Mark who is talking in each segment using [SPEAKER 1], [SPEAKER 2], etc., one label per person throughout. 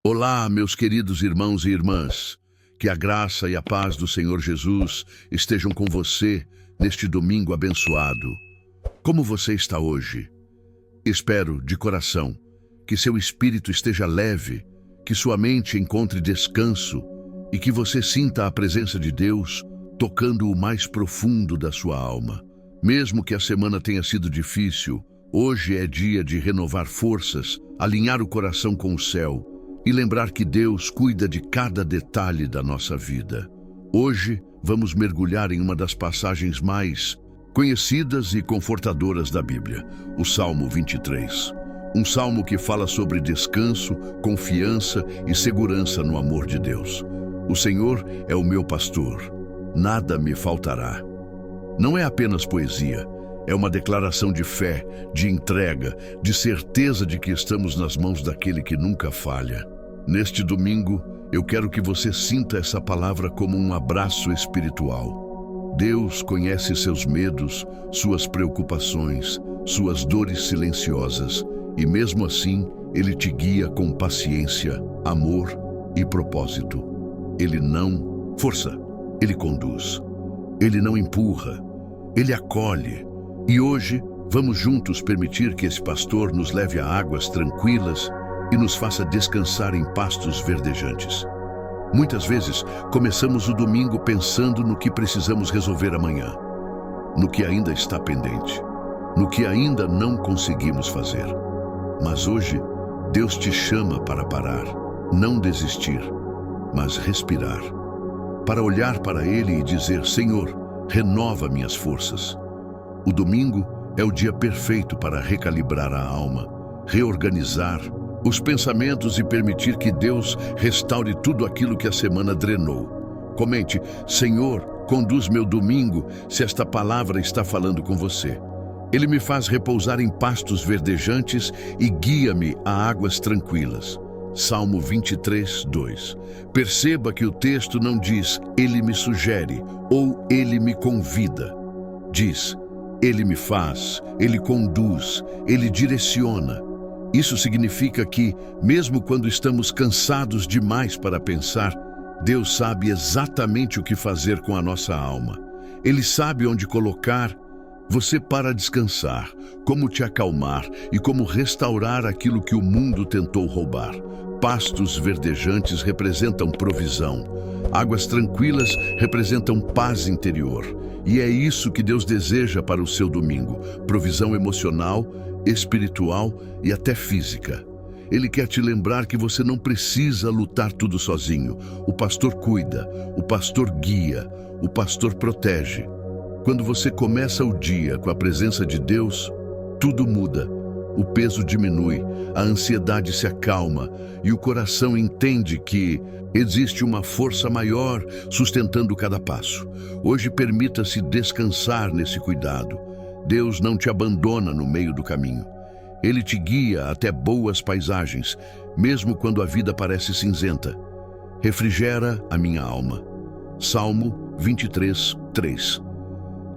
[SPEAKER 1] Olá, meus queridos irmãos e irmãs. Que a graça e a paz do Senhor Jesus estejam com você neste domingo abençoado. Como você está hoje? Espero, de coração, que seu espírito esteja leve, que sua mente encontre descanso e que você sinta a presença de Deus tocando o mais profundo da sua alma. Mesmo que a semana tenha sido difícil, hoje é dia de renovar forças, alinhar o coração com o céu e lembrar que Deus cuida de cada detalhe da nossa vida. Hoje vamos mergulhar em uma das passagens mais conhecidas e confortadoras da Bíblia, o Salmo 23. Um salmo que fala sobre descanso, confiança e segurança no amor de Deus. O Senhor é o meu pastor, nada me faltará. Não é apenas poesia, é uma declaração de fé, de entrega, de certeza de que estamos nas mãos daquele que nunca falha. Neste domingo, eu quero que você sinta essa palavra como um abraço espiritual. Deus conhece seus medos, suas preocupações, suas dores silenciosas, e mesmo assim, Ele te guia com paciência, amor e propósito. Ele não força, Ele conduz. Ele não empurra, Ele acolhe. E hoje, vamos juntos permitir que esse pastor nos leve a águas tranquilas e nos faça descansar em pastos verdejantes. Muitas vezes, começamos o domingo pensando no que precisamos resolver amanhã, no que ainda está pendente, no que ainda não conseguimos fazer. Mas hoje, Deus te chama para parar, não desistir, mas respirar, para olhar para Ele e dizer: Senhor, renova minhas forças. O domingo é o dia perfeito para recalibrar a alma, reorganizar os pensamentos e permitir que Deus restaure tudo aquilo que a semana drenou. Comente: Senhor, conduz meu domingo se esta palavra está falando com você. Ele me faz repousar em pastos verdejantes e guia-me a águas tranquilas. Salmo 23, 2. Perceba que o texto não diz Ele me sugere ou Ele me convida. Diz: Ele me faz, Ele conduz, Ele direciona. Isso significa que, mesmo quando estamos cansados demais para pensar, Deus sabe exatamente o que fazer com a nossa alma. Ele sabe onde colocar você para descansar, como te acalmar e como restaurar aquilo que o mundo tentou roubar. Pastos verdejantes representam provisão. Águas tranquilas representam paz interior. E é isso que Deus deseja para o seu domingo: provisão emocional, espiritual e até física. Ele quer te lembrar que você não precisa lutar tudo sozinho. O pastor cuida, o pastor guia, o pastor protege. Quando você começa o dia com a presença de Deus, tudo muda. O peso diminui, a ansiedade se acalma e o coração entende que existe uma força maior sustentando cada passo. Hoje permita-se descansar nesse cuidado. Deus não te abandona no meio do caminho. Ele te guia até boas paisagens, mesmo quando a vida parece cinzenta. Refrigera a minha alma. Salmo 23, 3.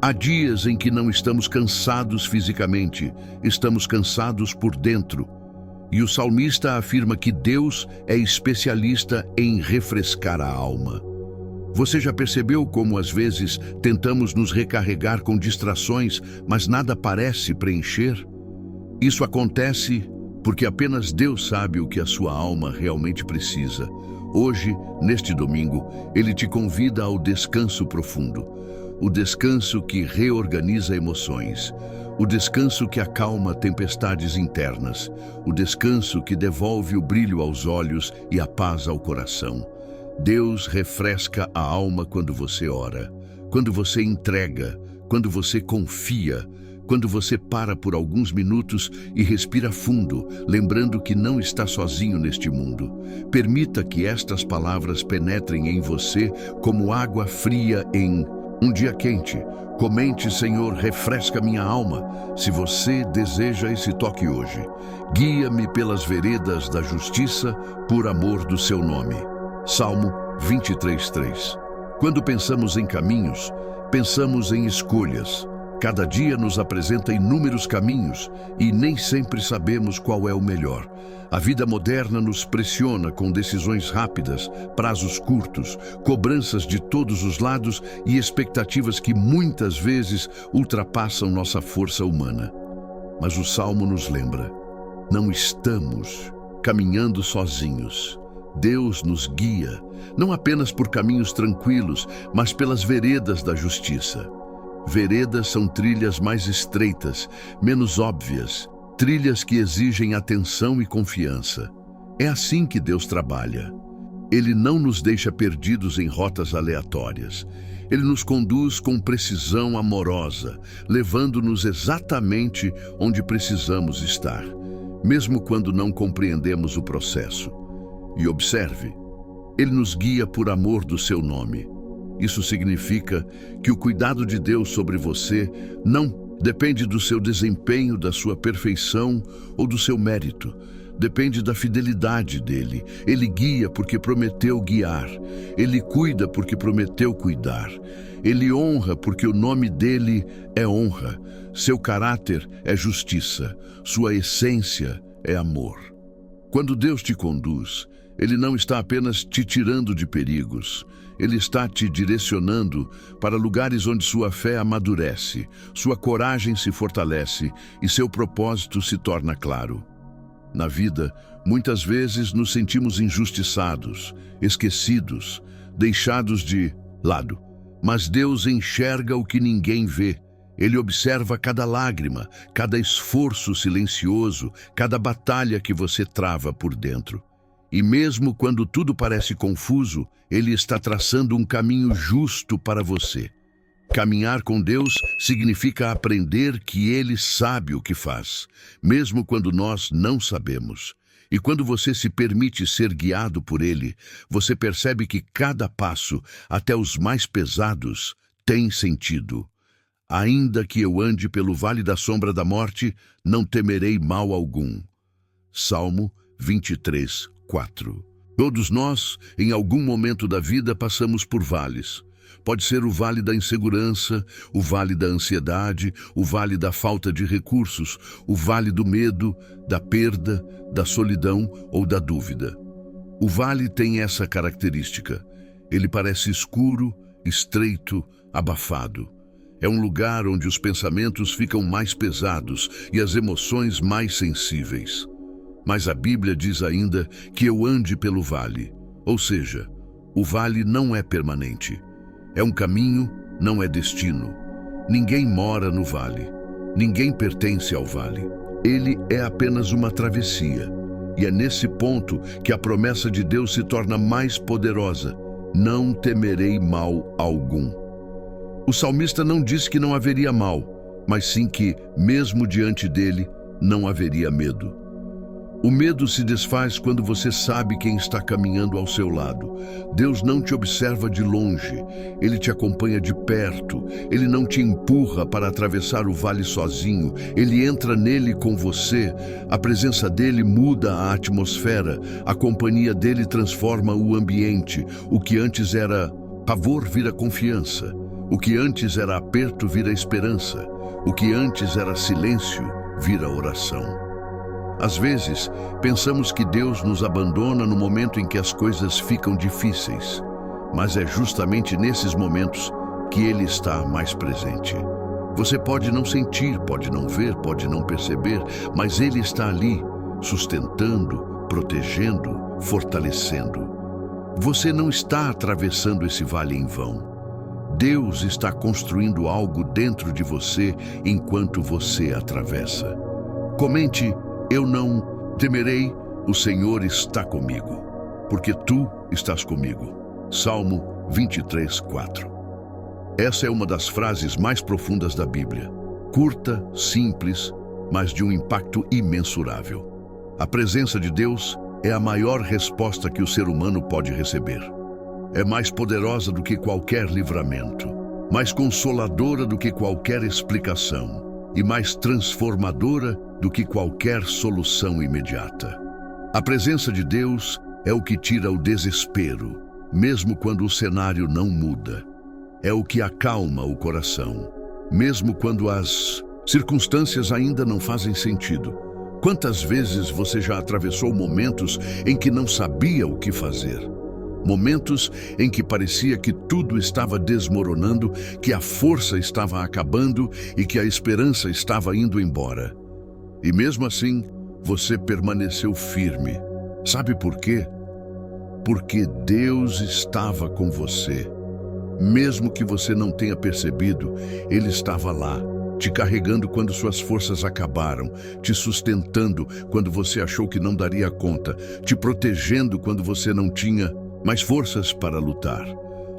[SPEAKER 1] Há dias em que não estamos cansados fisicamente, estamos cansados por dentro. E o salmista afirma que Deus é especialista em refrescar a alma. Você já percebeu como às vezes tentamos nos recarregar com distrações, mas nada parece preencher? Isso acontece porque apenas Deus sabe o que a sua alma realmente precisa. Hoje, neste domingo, Ele te convida ao descanso profundo. O descanso que reorganiza emoções. O descanso que acalma tempestades internas. O descanso que devolve o brilho aos olhos e a paz ao coração. Deus refresca a alma quando você ora, quando você entrega, quando você confia, quando você para por alguns minutos e respira fundo, lembrando que não está sozinho neste mundo. Permita que estas palavras penetrem em você como água fria em um dia quente. Comente: Senhor, refresca minha alma. Se você deseja esse toque hoje, guia-me pelas veredas da justiça por amor do seu nome. Salmo 23, 3. Quando pensamos em caminhos, pensamos em escolhas. Cada dia nos apresenta inúmeros caminhos e nem sempre sabemos qual é o melhor. A vida moderna nos pressiona com decisões rápidas, prazos curtos, cobranças de todos os lados e expectativas que muitas vezes ultrapassam nossa força humana. Mas o Salmo nos lembra: não estamos caminhando sozinhos. Deus nos guia, não apenas por caminhos tranquilos, mas pelas veredas da justiça. Veredas são trilhas mais estreitas, menos óbvias, trilhas que exigem atenção e confiança. É assim que Deus trabalha. Ele não nos deixa perdidos em rotas aleatórias. Ele nos conduz com precisão amorosa, levando-nos exatamente onde precisamos estar, mesmo quando não compreendemos o processo. E observe, Ele nos guia por amor do seu nome. Isso significa que o cuidado de Deus sobre você não depende do seu desempenho, da sua perfeição ou do seu mérito. Depende da fidelidade dele. Ele guia porque prometeu guiar. Ele cuida porque prometeu cuidar. Ele honra porque o nome dele é honra. Seu caráter é justiça. Sua essência é amor. Quando Deus te conduz, Ele não está apenas te tirando de perigos. Ele está te direcionando para lugares onde sua fé amadurece, sua coragem se fortalece e seu propósito se torna claro. Na vida, muitas vezes nos sentimos injustiçados, esquecidos, deixados de lado. Mas Deus enxerga o que ninguém vê. Ele observa cada lágrima, cada esforço silencioso, cada batalha que você trava por dentro. E mesmo quando tudo parece confuso, Ele está traçando um caminho justo para você. Caminhar com Deus significa aprender que Ele sabe o que faz, mesmo quando nós não sabemos. E quando você se permite ser guiado por Ele, você percebe que cada passo, até os mais pesados, tem sentido. Ainda que eu ande pelo vale da sombra da morte, não temerei mal algum. Salmo 23, 4. Todos nós, em algum momento da vida, passamos por vales. Pode ser o vale da insegurança, o vale da ansiedade, o vale da falta de recursos, o vale do medo, da perda, da solidão ou da dúvida. O vale tem essa característica. Ele parece escuro, estreito, abafado. É um lugar onde os pensamentos ficam mais pesados e as emoções mais sensíveis. Mas a Bíblia diz ainda que eu ande pelo vale, ou seja, o vale não é permanente. É um caminho, não é destino. Ninguém mora no vale. Ninguém pertence ao vale. Ele é apenas uma travessia. E é nesse ponto que a promessa de Deus se torna mais poderosa. Não temerei mal algum. O salmista não disse que não haveria mal, mas sim que, mesmo diante dele, não haveria medo. O medo se desfaz quando você sabe quem está caminhando ao seu lado. Deus não te observa de longe, Ele te acompanha de perto. Ele não te empurra para atravessar o vale sozinho, Ele entra nele com você. A presença dele muda a atmosfera, a companhia dele transforma o ambiente. O que antes era pavor vira confiança, o que antes era aperto vira esperança, o que antes era silêncio vira oração. Às vezes, pensamos que Deus nos abandona no momento em que as coisas ficam difíceis, mas é justamente nesses momentos que Ele está mais presente. Você pode não sentir, pode não ver, pode não perceber, mas Ele está ali, sustentando, protegendo, fortalecendo. Você não está atravessando esse vale em vão. Deus está construindo algo dentro de você enquanto você atravessa. Comente: eu não temerei, o Senhor está comigo, porque tu estás comigo. Salmo 23, 4. Essa é uma das frases mais profundas da Bíblia. Curta, simples, mas de um impacto imensurável. A presença de Deus é a maior resposta que o ser humano pode receber. É mais poderosa do que qualquer livramento, mais consoladora do que qualquer explicação e mais transformadora do que qualquer solução imediata. A presença de Deus é o que tira o desespero, mesmo quando o cenário não muda. É o que acalma o coração, mesmo quando as circunstâncias ainda não fazem sentido. Quantas vezes você já atravessou momentos em que não sabia o que fazer? Momentos em que parecia que tudo estava desmoronando, que a força estava acabando e que a esperança estava indo embora. E mesmo assim, você permaneceu firme. Sabe por quê? Porque Deus estava com você. Mesmo que você não tenha percebido, Ele estava lá, te carregando quando suas forças acabaram, te sustentando quando você achou que não daria conta, te protegendo quando você não tinha mais forças para lutar.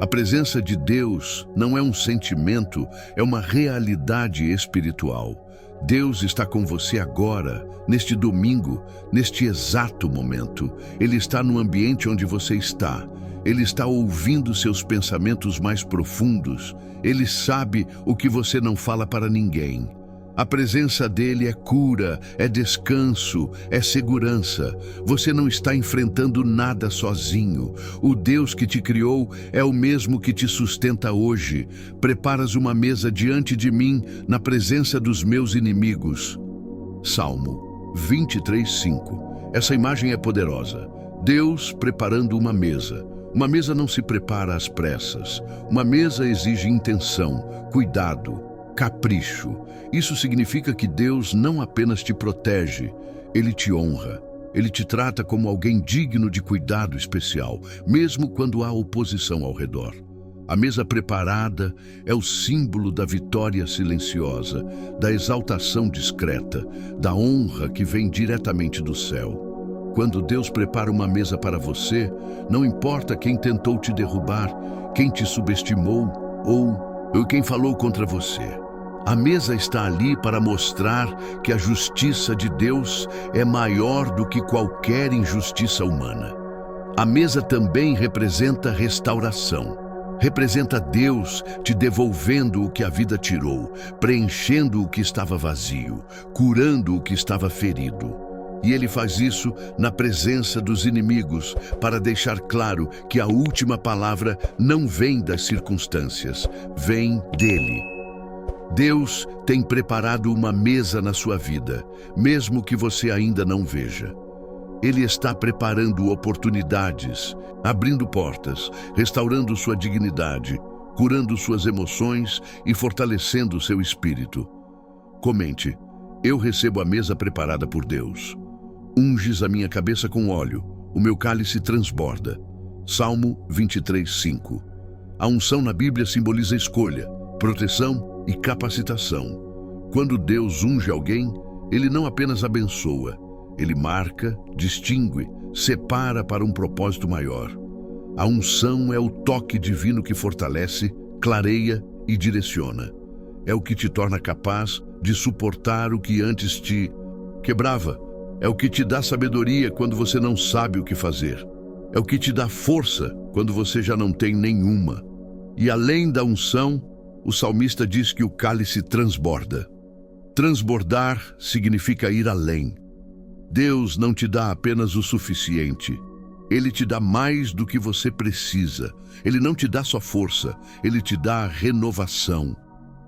[SPEAKER 1] A presença de Deus não é um sentimento, é uma realidade espiritual. Deus está com você agora, neste domingo, neste exato momento. Ele está no ambiente onde você está. Ele está ouvindo seus pensamentos mais profundos. Ele sabe o que você não fala para ninguém. A presença dele é cura, é descanso, é segurança. Você não está enfrentando nada sozinho. O Deus que te criou é o mesmo que te sustenta hoje. Preparas uma mesa diante de mim, na presença dos meus inimigos. Salmo 23:5. Essa imagem é poderosa. Deus preparando uma mesa. Uma mesa não se prepara às pressas. Uma mesa exige intenção, cuidado, capricho. Isso significa que Deus não apenas te protege, Ele te honra. Ele te trata como alguém digno de cuidado especial, mesmo quando há oposição ao redor. A mesa preparada é o símbolo da vitória silenciosa, da exaltação discreta, da honra que vem diretamente do céu. Quando Deus prepara uma mesa para você, não importa quem tentou te derrubar, quem te subestimou ou quem falou contra você. A mesa está ali para mostrar que a justiça de Deus é maior do que qualquer injustiça humana. A mesa também representa restauração. Representa Deus te devolvendo o que a vida tirou, preenchendo o que estava vazio, curando o que estava ferido. E Ele faz isso na presença dos inimigos, para deixar claro que a última palavra não vem das circunstâncias, vem dEle. Deus tem preparado uma mesa na sua vida, mesmo que você ainda não veja. Ele está preparando oportunidades, abrindo portas, restaurando sua dignidade, curando suas emoções e fortalecendo seu espírito. Comente: eu recebo a mesa preparada por Deus. Unges a minha cabeça com óleo, o meu cálice transborda. Salmo 23:5. A unção na Bíblia simboliza escolha, proteção e capacitação. Quando Deus unge alguém, Ele não apenas abençoa, Ele marca, distingue, separa para um propósito maior. A unção é o toque divino que fortalece, clareia e direciona. É o que te torna capaz de suportar o que antes te quebrava. É o que te dá sabedoria quando você não sabe o que fazer. É o que te dá força quando você já não tem nenhuma. E além da unção, o salmista diz que o cálice transborda. Transbordar significa ir além. Deus não te dá apenas o suficiente. Ele te dá mais do que você precisa. Ele não te dá só força, Ele te dá renovação.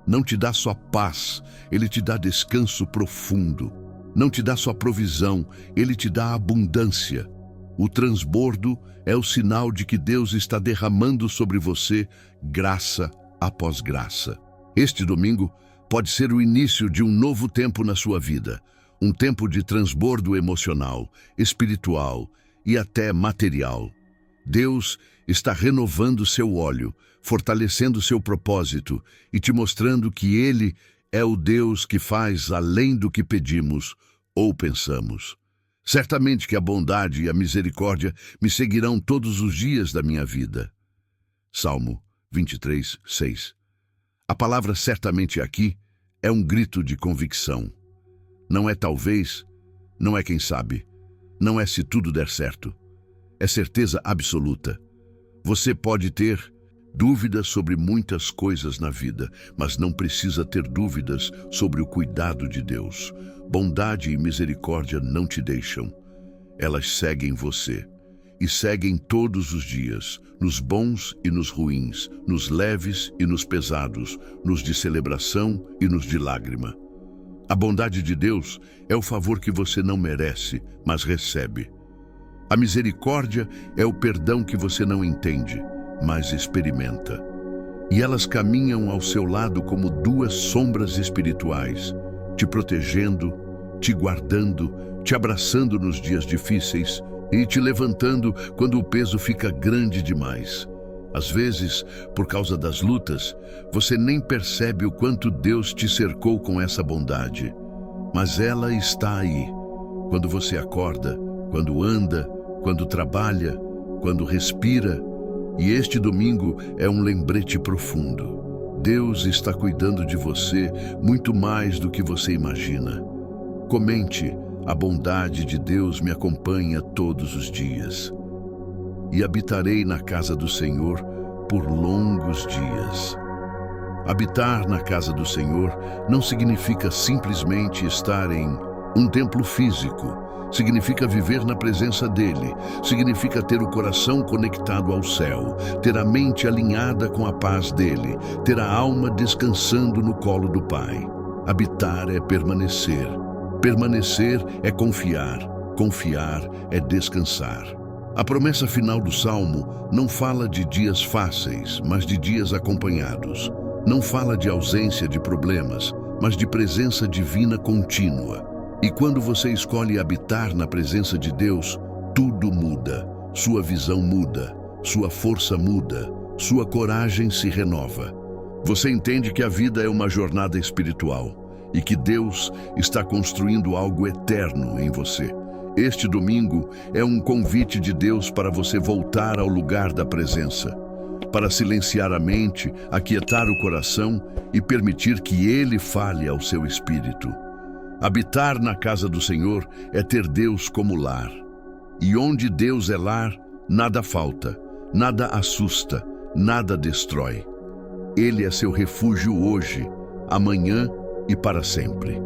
[SPEAKER 1] Não te dá só paz, Ele te dá descanso profundo. Não te dá só provisão, Ele te dá abundância. O transbordo é o sinal de que Deus está derramando sobre você graça após graça. Este domingo pode ser o início de um novo tempo na sua vida. Um tempo de transbordo emocional, espiritual e até material. Deus está renovando seu óleo, fortalecendo seu propósito e te mostrando que Ele é o Deus que faz além do que pedimos ou pensamos. Certamente que a bondade e a misericórdia me seguirão todos os dias da minha vida. Salmo 23:6. A palavra certamente aqui é um grito de convicção. Não é talvez, não é quem sabe, não é se tudo der certo. É certeza absoluta. Você pode ter dúvidas sobre muitas coisas na vida, mas não precisa ter dúvidas sobre o cuidado de Deus. Bondade e misericórdia não te deixam. Elas seguem você. e seguem todos os dias, nos bons e nos ruins, nos leves e nos pesados, nos de celebração e nos de lágrima. A bondade de Deus é o favor que você não merece, mas recebe. A misericórdia é o perdão que você não entende, mas experimenta. E elas caminham ao seu lado como duas sombras espirituais, te protegendo, te guardando, te abraçando nos dias difíceis e te levantando quando o peso fica grande demais. Às vezes, por causa das lutas, você nem percebe o quanto Deus te cercou com essa bondade. Mas ela está aí, quando você acorda, quando anda, quando trabalha, quando respira. E este domingo é um lembrete profundo. Deus está cuidando de você muito mais do que você imagina. Comente: a bondade de Deus me acompanha todos os dias. E habitarei na casa do Senhor por longos dias. Habitar na casa do Senhor não significa simplesmente estar em um templo físico. Significa viver na presença dele. Significa ter o coração conectado ao céu, ter a mente alinhada com a paz dele, ter a alma descansando no colo do Pai. Habitar é permanecer. Permanecer é confiar. Confiar é descansar. A promessa final do Salmo não fala de dias fáceis, mas de dias acompanhados. Não fala de ausência de problemas, mas de presença divina contínua. E quando você escolhe habitar na presença de Deus, tudo muda. Sua visão muda, sua força muda, sua coragem se renova. Você entende que a vida é uma jornada espiritual e que Deus está construindo algo eterno em você. Este domingo é um convite de Deus para você voltar ao lugar da presença, para silenciar a mente, aquietar o coração e permitir que Ele fale ao seu espírito. Habitar na casa do Senhor é ter Deus como lar. E onde Deus é lar, nada falta, nada assusta, nada destrói. Ele é seu refúgio hoje, amanhã e para sempre.